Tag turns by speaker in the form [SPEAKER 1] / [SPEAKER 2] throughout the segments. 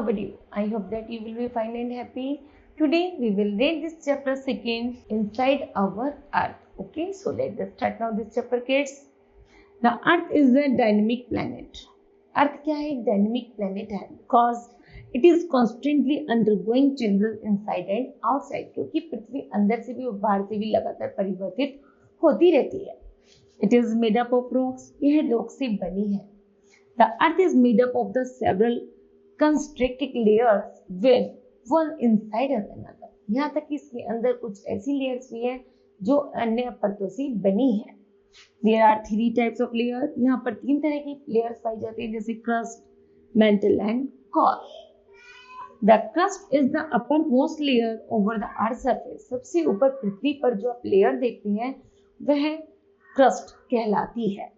[SPEAKER 1] are you? I hope that you will be fine and happy. Today we will read this chapter second, Inside Our Earth. Okay, so let us start now this chapter, kids. The Earth is a dynamic planet. अर्थ क्या है? एक dynamic planet है because it is constantly undergoing changes inside and outside, क्योंकि पृथ्वी अंदर से भी और बाहर से भी लगातार परिवर्तित होती रहती है. It is made up of rocks. यह रॉक से बनी है. The earth is made up of the several constructed layers with one inside another. यहाँ तक कि इसके अंदर कुछ ऐसी लेयर्स भी हैं जो अन्य परतों से बनी है. There are three types of layer. यहाँ पर तीन तरह की layers पाई जाती है, जैसे crust, mantle and core. The crust is the uppermost layer over the earth surface. सबसे ऊपर पृथ्वी पर जो आप layer देखते हैं वह crust कहलाती है,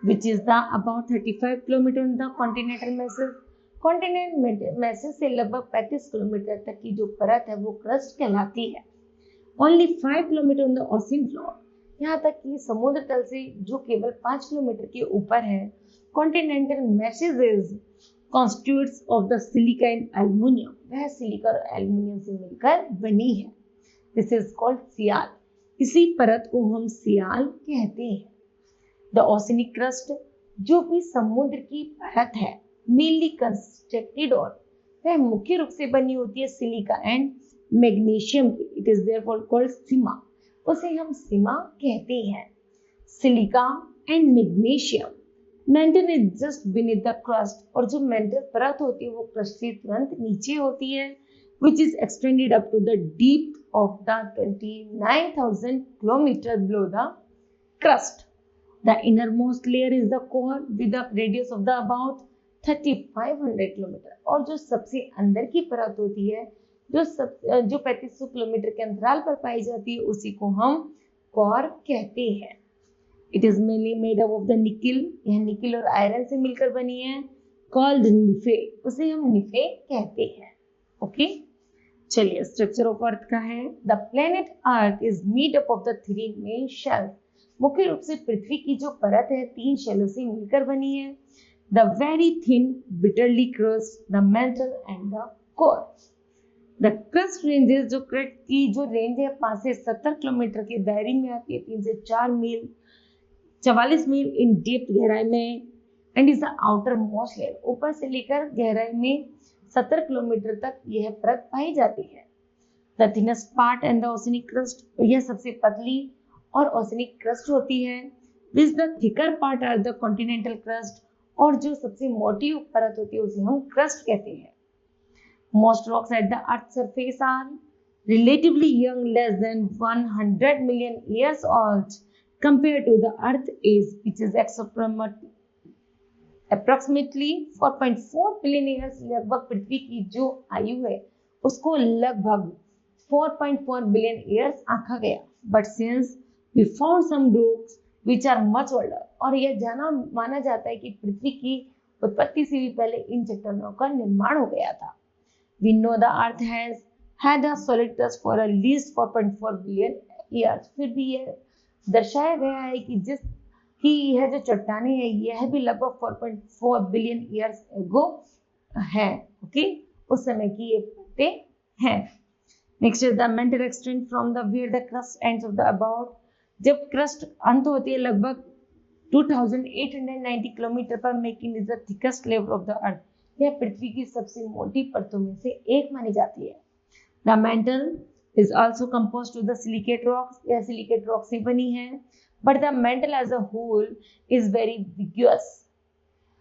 [SPEAKER 1] which is the about 35 kilometer on the continental masses. Continental masses से लगभग 35 किलोमीटर तक की जो परत है वो crust कहलाती है. Only 5 kilometer on the ocean floor. यहाँ तक कि समुद्र तल से जो केवल 5 किलोमीटर के ऊपर है. Continental message is constitutes of the silica and aluminium. वह सिलिका और एल्युमिनियम से मिलकर बनी है. दिस इज कॉल्ड सियाल. इसी परत को हम सियाल कहते हैं. द ओशियनिक क्रस्ट, जो भी समुद्र की परत है, मेनली कंस्ट्रक्टेड और वह मुख्य रूप से बनी होती है सिलिका एंड मैग्नीशियम की. इट इज देयरफॉर कॉल्ड सीमा. उसे हम सीमा कहते हैं. Silica and magnesium. Mental is just beneath the crust. और जो मेंटल परत होती है वो क्रस्ट से तुरंत नीचे होती है, which is extended up to the deep of the 29,000 kilometer below the crust. The innermost layer is the core with a radius of the about 3,500 kilometer. और जो सबसे अंदर की परत होती है जो 3500 किलोमीटर के अंतराल पर पाई जाती है उसी को हम कोर कहते हैं. It is mainly made up of the nickel. यह निकिल और आयरन से मिलकर बनी है. Called nife. उसे हम निफे कहते हैं. ओके, चलिए स्ट्रक्चर ऑफ अर्थ का है. The planet earth is made up of the three main shells. मुख्य रूप से पृथ्वी की जो परत है 3 शेलों से मिलकर बनी है. The very thin bitterly crust, the mental and the core. The crust ranges, जो क्रस्ट की जो रेंज है 5 से 70 किलोमीटर के दायरे में आती है. 3 से 4 मील 44 मील इन डेप्थ गहराई में. And is the outer most layer. ऊपर से लेकर गहराई में 70 किलोमीटर तक यह परत पाई जाती है. The thinnest part and the oceanic crust. यह सबसे पतली और ओशियनिक क्रस्ट होती है. Which the thicker part are the continental crust. और जो सबसे मोटी परत होती है उसे हम क्रस्ट कहते हैं. Most rocks at the Earth's surface are relatively young, less than 100 million years old, compared to the Earth age, which is approximately 4.4 billion years. लगभग पृथ्वी की जो आयु है उसको लगभग 4.4 billion years आंका गया. But since we found some rocks which are much older, और यह माना जाता है कि पृथ्वी की उत्पत्ति से भी पहले इन चट्टानों का निर्माण हो गया था. We know the Earth has had a solid crust for at least 4.4 billion years. फिर भी यह दर्शाया गया है कि यह जो चट्टानें हैं यह भी लगभग 4.4 बिलियन ईयर्स एगो है. ओके, उस समय की ये परतें हैं. Next is the mantle extent from the where the crust ends of the about. जब क्रस्ट अंत होती है लगभग 2890 किलोमीटर पर, making is the thickest layer of the earth. यह पृथ्वी की सबसे मोटी परतों में से एक मानी जाती है. The mantle is also compose to the silicate rocks. यह सिलिकेट रॉक से बनी है. But the mantle as a whole is very viscous.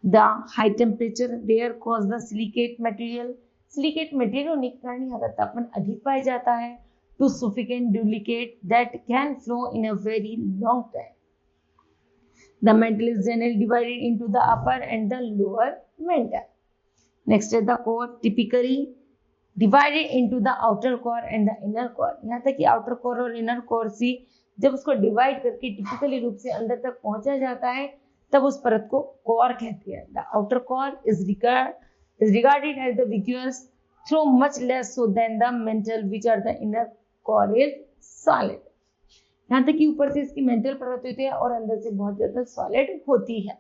[SPEAKER 1] The high temperature there cause the silicate material. Silicate material होने के कारण यहाँ का तापमान अधिक पाया जाता है. To suffocate duplicate that can flow in a very long time. The mantle is generally divided into the upper and the lower mantle. Next is the core, typically divided into the outer core and the inner core. यहाँ तक कि outer core और inner core से जब उसको divide करके typically रूप से अंदर तक पहुंचा जाता है तब उस परत को core कहते हैं. The outer core is regarded as the vigorous, though much less so than the mental, which are the inner core is solid. यहाँ तक कि ऊपर से इसकी mental परत होती है और अंदर से बहुत ज्यादा solid होती है.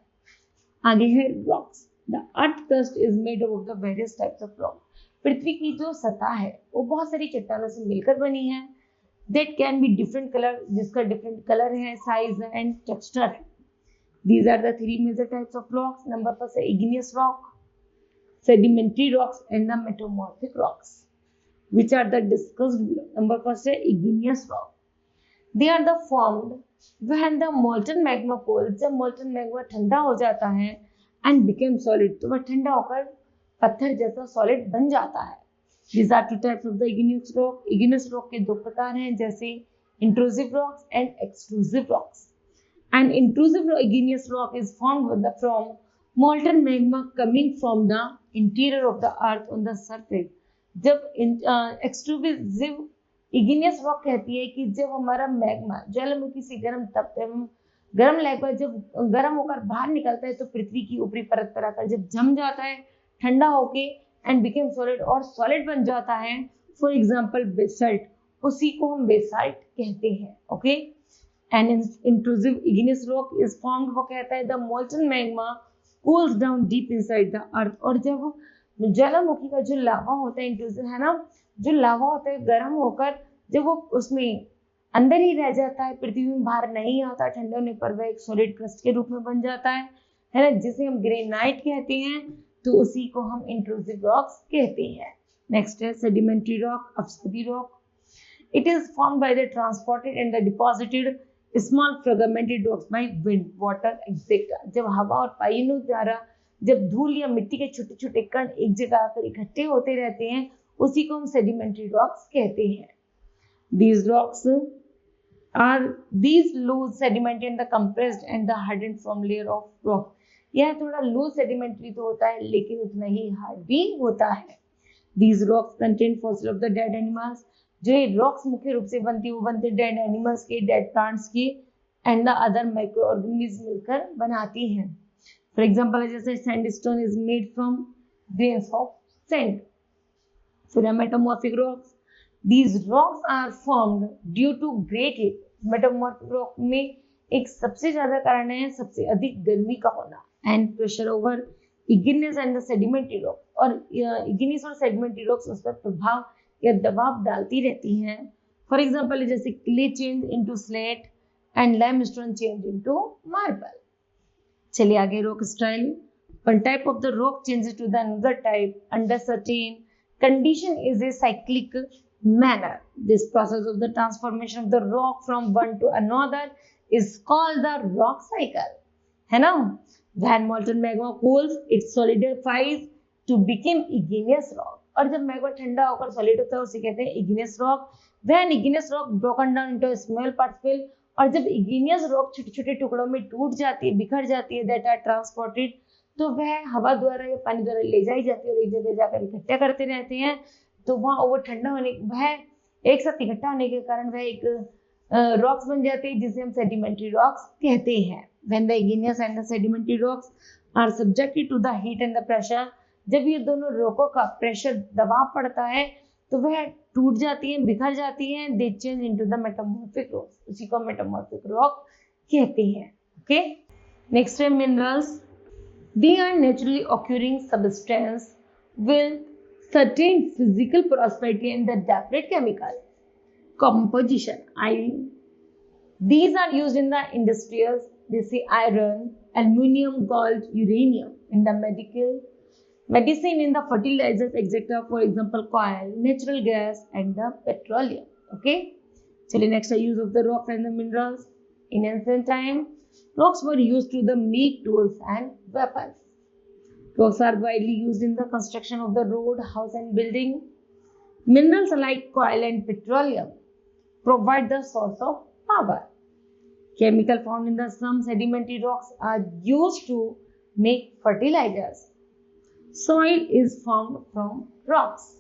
[SPEAKER 1] आगे है rocks. The earth crust is made up of the various types of rock. पृथ्वी की जो सतह है वो बहुत सारी चट्टानों से मिलकर बनी है। That can be different colour, जिसका डिफरेंट कलर है, साइज एंड टेक्सचर है। These are the three major types of rocks. Number first है igneous rock, sedimentary rocks and the metamorphic rocks, which are the discussed below. Number first है igneous rock. They are the formed when the molten magma cools. जब molten magma ठंडा हो जाता है and became solid, तो वह ठंडा होकर पत्थर जैसा solid बन जाता है। These are two types of the igneous rock. Igneous rock के दो प्रकार हैं, जैसे intrusive rocks and extrusive rocks. An intrusive igneous rock is formed from molten magma coming from the interior of the earth on the surface. जब extrusive igneous rock कहती है कि जब हमारा मैग्मा ज्वालामुखी से गर्म तपते गर्म लहर जब गर्म होकर बाहर निकलता है तो पृथ्वी की ऊपरी परत पर आकर जब जम जाता है ठंडा होके एंड बिकेम सॉलिड और सॉलिड बन जाता है। फॉर एग्जांपल बेसाल्ट, उसी को हम बेसाल्ट कहते हैं। Okay, an intrusive igneous rock is formed, वो कहता है the molten magma cools down deep inside the earth. और जब ज्वालामुखी का जो लावा होता है, इंट्रूसिव है ना, जो लावा होता है गर्म होकर जब वो उसमें अंदर ही रह जाता है, पृथ्वी में बाहर नहीं आता, ठंडे होने पर वह एक सॉलिड क्रस्ट के रूप में बन जाता है ना, जिसे हम ग्रेनाइट कहते हैं, तो उसी को हम इंट्रूसिव रॉक्स कहते हैं। नेक्स्ट है सेडिमेंट्री रॉक, अपस्फीति rock. It is formed by the transported and the deposited small fragmented rocks by wind, water etcetera. जब हवा और पाइनों द्वारा जब धूल या मिट्टी के छोटे छोटे कण एक जगह आकर इकट्ठे होते रहते हैं, उसी को हम सेडिमेंट्री रॉक्स कहते हैं। These rocks are these loose sedimentary and the compressed and the hardened from layer of rock. यह थोड़ा लूज सेडिमेंट्री तो होता है लेकिन उतना ही हार्ड भी होता है। These rocks contain fossil of the dead animals. जो ये रॉक्स मुख्य रूप से बनती है वो बनते डेड एनिमल्स के, डेड प्लांट्स के and the other microorganism मिलकर बनाती हैं। फॉर एग्जाम्पल जैसे sandstone is made from grains of sand. फिर metamorphic rocks, These rocks are formed due to great heat. Metamorphic rock में एक सबसे ज्यादा कारण है सबसे अधिक गर्मी का होना and pressure over igneous and the sedimentary rock. और igneous और sedimentary rocks उस पर प्रभाव या दबाव डालती रहती हैं। For example जैसे clay change into slate and limestone change into marble. चलिए आगे rock style. One type of the rock changes to the another type under certain condition is a cyclic manner. This process of the transformation of the rock from one to another is called the rock cycle. है ना? When molten magma cools, it solidifies to become igneous rock. और जब magma ठंडा होकर solid होता है उसे कहते हैं igneous rock. When igneous rock broken down into small particles, और जब igneous rock छोटे छोटे टुकड़ों में टूट जाती है, बिखर जाती है, that are transported, तो वह हवा द्वारा या पानी द्वारा ले जाई जाती है और एक जगह जाकर इकट्ठा करते रहते हैं। तो वहाँ वो ठंडा होने वह एक साथ इकट्ठा होने के कारण वह एक रॉक्स बन जाते हैं जिसे हम सेडिमेंट्री रॉक्स कहते हैं। When the igneous and the sedimentary rocks are subjected to the heat and the pressure, जब ये दोनों रॉकों का प्रेशर दबाव पड़ता है तो वह टूट जाती है, बिखर जाती है। They change into the metamorphic rocks, उसी को metamorphic rock कहते हैं। Okay? Next है minerals. They are naturally occurring substance with certain physical property and the definite chemical composition. These are used in the industrials, they say iron, aluminum, gold, uranium, in the medicine, in the fertilizers, etc. For example, coal, natural gas, and the petroleum. Okay. So the next use of the rock and the minerals. In ancient time, rocks were used to make tools and weapons. Rocks are widely used in the construction of the road, house and building. Minerals like coal and petroleum provide the source of power. Chemicals found in some sedimentary rocks are used to make fertilizers. Soil is formed from rocks.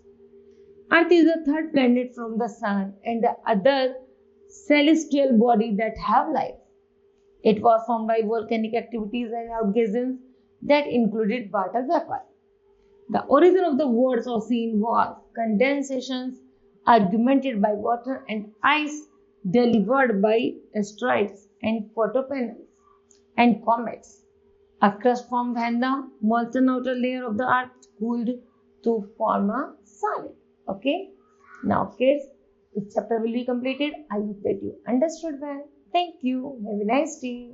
[SPEAKER 1] Earth is the third planet from the sun and the other celestial body that have life. It was formed by volcanic activities and outgassings that included water vapor. The origin of the world's ocean was condensations augmented by water and ice delivered by asteroids and photopanels and comets. A crust formed when the molten outer layer of the earth cooled to form a solid. Okay. Now kids, this chapter will be completed. I hope that you understood well. Thank you. Have a nice day.